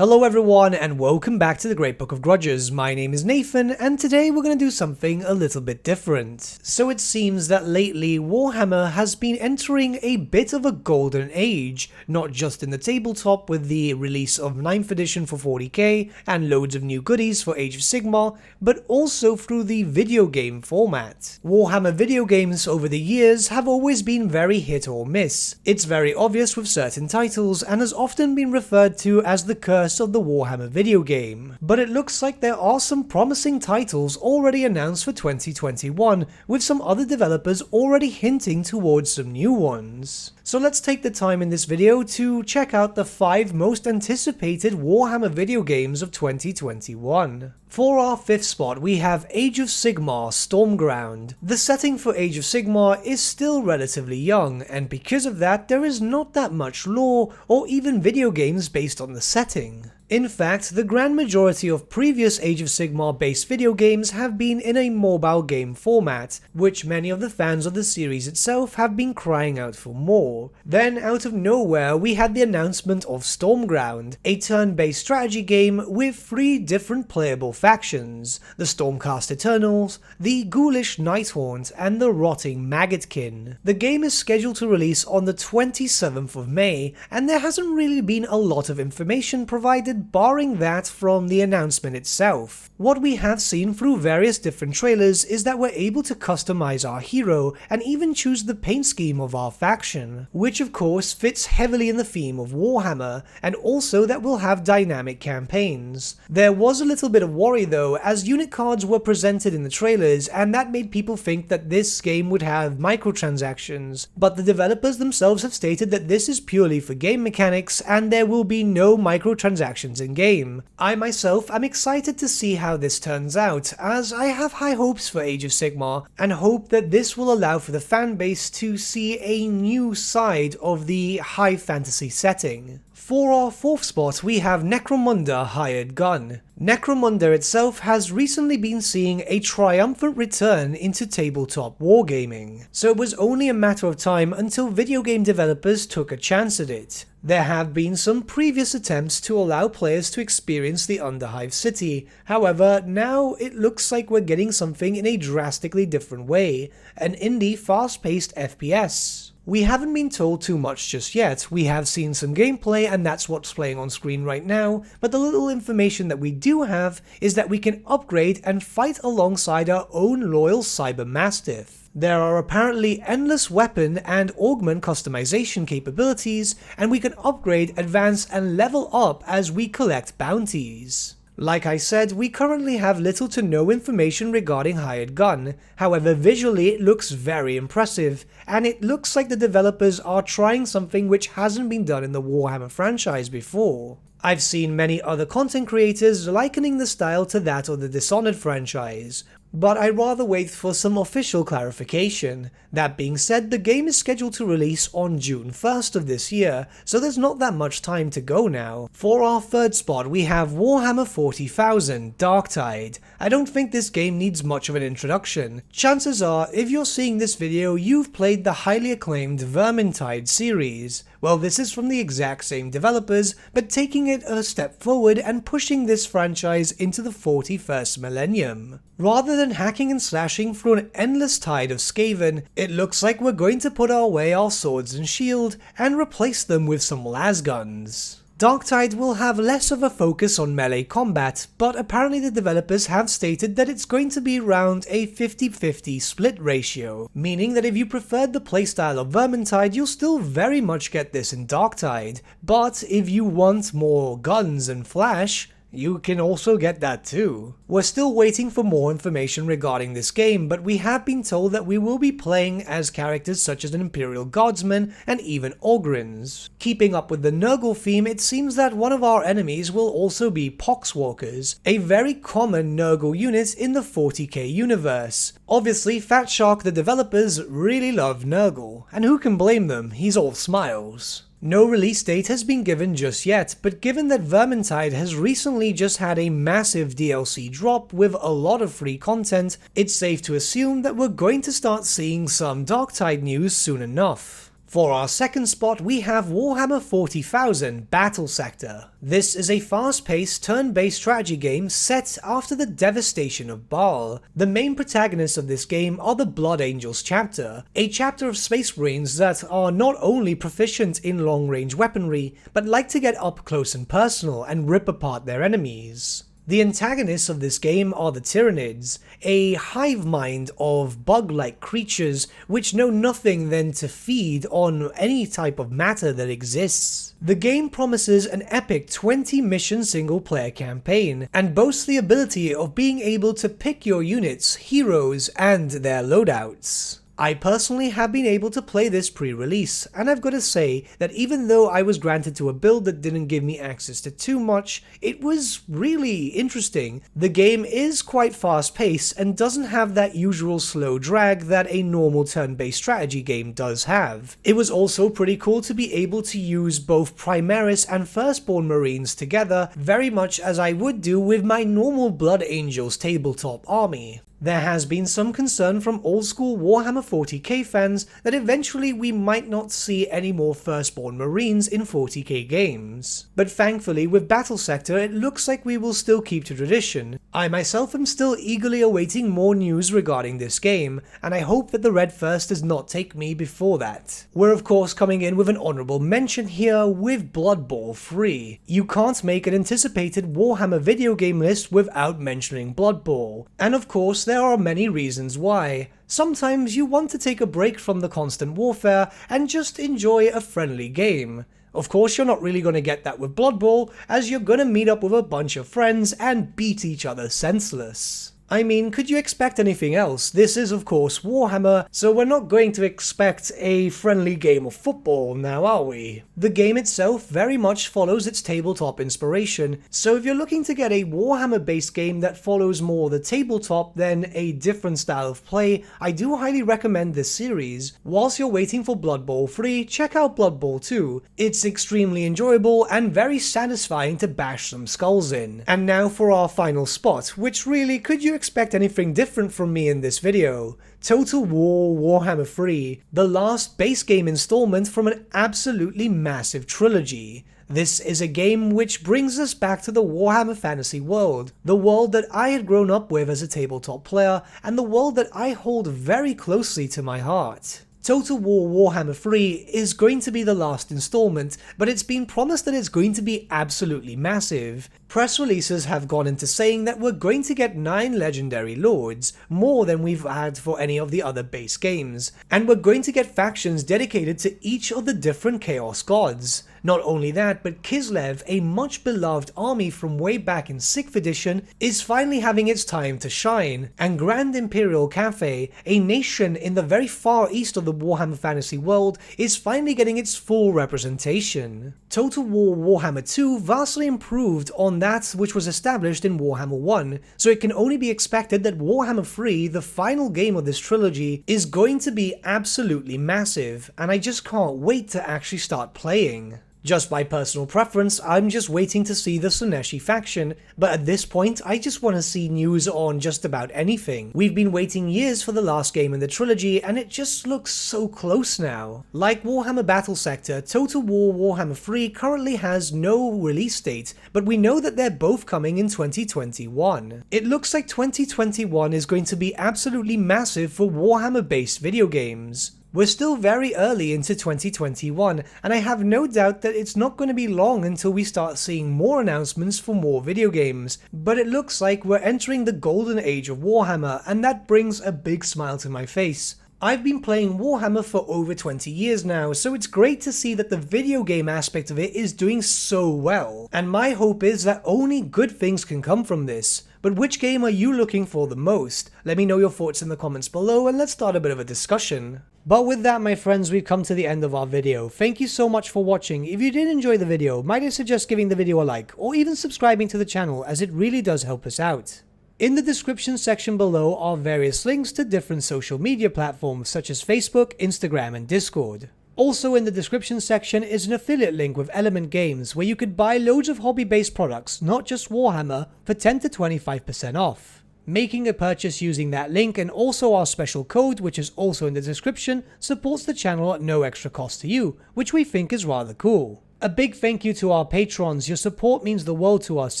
Hello everyone and welcome back to the Great Book of Grudges. My name is Nathan and today we're going to do something a little bit different. So it seems that lately Warhammer has been entering a bit of a golden age, not just in the tabletop with the release of 9th edition for 40k and loads of new goodies for Age of Sigmar, but also through the video game format. Warhammer video games over the years have always been very hit or miss. It's very obvious with certain titles and has often been referred to as the curse of the Warhammer video game, but it looks like there are some promising titles already announced for 2021, with some other developers already hinting towards some new ones. So let's take the time in this video to check out the 5 most anticipated Warhammer video games of 2021. For our 5th spot, we have Age of Sigmar Stormground. The setting for Age of Sigmar is still relatively young, and because of that, there is not that much lore or even video games based on the setting. In fact, the grand majority of previous Age of Sigmar based video games have been in a mobile game format, which many of the fans of the series itself have been crying out for more. Then out of nowhere we had the announcement of Stormground, a turn-based strategy game with 3 different playable factions: the Stormcast Eternals, the Ghoulish Nighthaunt, and the Rotting Maggotkin. The game is scheduled to release on the 27th of May, and there hasn't really been a lot of information provided barring that from the announcement itself. What we have seen through various different trailers is that we're able to customize our hero and even choose the paint scheme of our faction, which of course fits heavily in the theme of Warhammer, and also that we'll have dynamic campaigns. There was a little bit of worry though, as unit cards were presented in the trailers, and that made people think that this game would have microtransactions, but the developers themselves have stated that this is purely for game mechanics and there will be no microtransactions in-game. I myself am excited to see how this turns out, as I have high hopes for Age of Sigmar, and hope that this will allow for the fanbase to see a new side of the high fantasy setting. For our 4th spot, we have Necromunda Hired Gun. Necromunda itself has recently been seeing a triumphant return into tabletop wargaming, so it was only a matter of time until video game developers took a chance at it. There have been some previous attempts to allow players to experience the Underhive city, however now it looks like we're getting something in a drastically different way, an indie fast-paced FPS. We haven't been told too much just yet. We have seen some gameplay and that's what's playing on screen right now, but the little information that we do have is that we can upgrade and fight alongside our own loyal Cyber Mastiff. There are apparently endless weapon and augment customization capabilities, and we can upgrade, advance and level up as we collect bounties. Like I said, we currently have little to no information regarding Hired Gun, however visually it looks very impressive, and it looks like the developers are trying something which hasn't been done in the Warhammer franchise before. I've seen many other content creators likening the style to that of the Dishonored franchise, but I'd rather wait for some official clarification. That being said, the game is scheduled to release on June 1st of this year, so there's not that much time to go now. For our 3rd spot, we have Warhammer 40,000 Darktide. I don't think this game needs much of an introduction. Chances are, if you're seeing this video, you've played the highly acclaimed Vermintide series. Well, this is from the exact same developers, but taking it a step forward and pushing this franchise into the 41st millennium. Rather than hacking and slashing through an endless tide of Skaven, it looks like we're going to put away our swords and shield and replace them with some lasguns. Darktide will have less of a focus on melee combat, but apparently the developers have stated that it's going to be around a 50-50 split ratio, meaning that if you preferred the playstyle of Vermintide, you'll still very much get this in Darktide, but if you want more guns and flash, you can also get that too. We're still waiting for more information regarding this game, but we have been told that we will be playing as characters such as an Imperial Guardsman and even Ogrins. Keeping up with the Nurgle theme, it seems that one of our enemies will also be Poxwalkers, a very common Nurgle unit in the 40k universe. Obviously, Fatshark the developers really love Nurgle, and who can blame them, he's all smiles. No release date has been given just yet, but given that Vermintide has recently just had a massive DLC drop with a lot of free content, it's safe to assume that we're going to start seeing some Darktide news soon enough. For our second spot, we have Warhammer 40,000 Battle Sector. This is a fast-paced, turn-based strategy game set after the devastation of Baal. The main protagonists of this game are the Blood Angels chapter, a chapter of Space Marines that are not only proficient in long-range weaponry, but like to get up close and personal and rip apart their enemies. The antagonists of this game are the Tyranids, a hive mind of bug-like creatures which know nothing than to feed on any type of matter that exists. The game promises an epic 20-mission single-player campaign, and boasts the ability of being able to pick your units, heroes, and their loadouts. I personally have been able to play this pre-release, and I've got to say that even though I was granted to a build that didn't give me access to too much, it was really interesting. The game is quite fast-paced and doesn't have that usual slow drag that a normal turn-based strategy game does have. It was also pretty cool to be able to use both Primaris and Firstborn Marines together, very much as I would do with my normal Blood Angels tabletop army. There has been some concern from old-school Warhammer 40k fans that eventually we might not see any more Firstborn Marines in 40k games. But thankfully with Battle Sector it looks like we will still keep to tradition. I myself am still eagerly awaiting more news regarding this game, and I hope that the Red First does not take me before that. We're of course coming in with an honourable mention here with Blood Bowl 3. You can't make an anticipated Warhammer video game list without mentioning Blood Bowl, and of course there are many reasons why. Sometimes you want to take a break from the constant warfare and just enjoy a friendly game. Of course you're not really going to get that with Blood Bowl, as you're going to meet up with a bunch of friends and beat each other senseless. I mean, could you expect anything else? This is of course Warhammer, so we're not going to expect a friendly game of football now, are we? The game itself very much follows its tabletop inspiration, so if you're looking to get a Warhammer based game that follows more the tabletop than a different style of play, I do highly recommend this series. Whilst you're waiting for Blood Bowl 3, check out Blood Bowl 2. It's extremely enjoyable and very satisfying to bash some skulls in. And now for our final spot, which really, could you expect anything different from me in this video? Total War Warhammer 3, the last base game installment from an absolutely massive trilogy. This is a game which brings us back to the Warhammer Fantasy world, the world that I had grown up with as a tabletop player, and the world that I hold very closely to my heart. Total War Warhammer 3 is going to be the last installment, but it's been promised that it's going to be absolutely massive. Press releases have gone into saying that we're going to get 9 legendary lords, more than we've had for any of the other base games, and we're going to get factions dedicated to each of the different Chaos gods. Not only that, but Kislev, a much beloved army from way back in 6th edition, is finally having its time to shine, and Grand Imperial Cathay, a nation in the very far east of the Warhammer Fantasy world, is finally getting its full representation. Total War Warhammer 2 vastly improved on that which was established in Warhammer 1, so it can only be expected that Warhammer 3, the final game of this trilogy, is going to be absolutely massive, and I just can't wait to actually start playing. Just by personal preference, I'm just waiting to see the Suneshi faction, but at this point I just want to see news on just about anything. We've been waiting years for the last game in the trilogy and it just looks so close now. Like Warhammer Battle Sector, Total War Warhammer 3 currently has no release date, but we know that they're both coming in 2021. It looks like 2021 is going to be absolutely massive for Warhammer based video games. We're still very early into 2021, and I have no doubt that it's not going to be long until we start seeing more announcements for more video games, but it looks like we're entering the golden age of Warhammer, and that brings a big smile to my face. I've been playing Warhammer for over 20 years now, so it's great to see that the video game aspect of it is doing so well, and my hope is that only good things can come from this. But which game are you looking for the most? Let me know your thoughts in the comments below and let's start a bit of a discussion. But with that, my friends, we've come to the end of our video. Thank you so much for watching. If you did enjoy the video, might I suggest giving the video a like, or even subscribing to the channel, as it really does help us out. In the description section below are various links to different social media platforms such as Facebook, Instagram and Discord. Also in the description section is an affiliate link with Element Games where you could buy loads of hobby-based products, not just Warhammer, for 10 to 25% off. Making a purchase using that link and also our special code, which is also in the description, supports the channel at no extra cost to you, which we think is rather cool. A big thank you to our patrons. Your support means the world to us.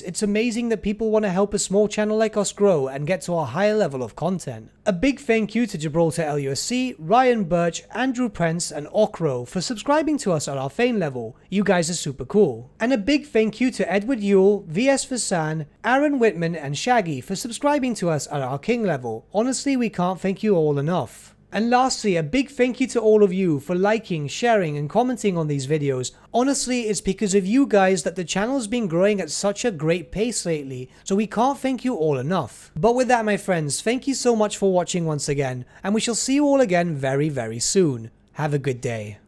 It's amazing that people want to help a small channel like us grow and get to a higher level of content. A big thank you to Gibraltar LUSC, Ryan Bertsche, Andrew Prince and Okro for subscribing to us at our Fane level. You guys are super cool. And a big thank you to Edward Yule, VS Vasan, Aaron Whitman and Shaggy for subscribing to us at our King level. Honestly, we can't thank you all enough. And lastly, a big thank you to all of you for liking, sharing and commenting on these videos. Honestly, it's because of you guys that the channel's been growing at such a great pace lately, so we can't thank you all enough. But with that, my friends, thank you so much for watching once again, and we shall see you all again very, very soon. Have a good day.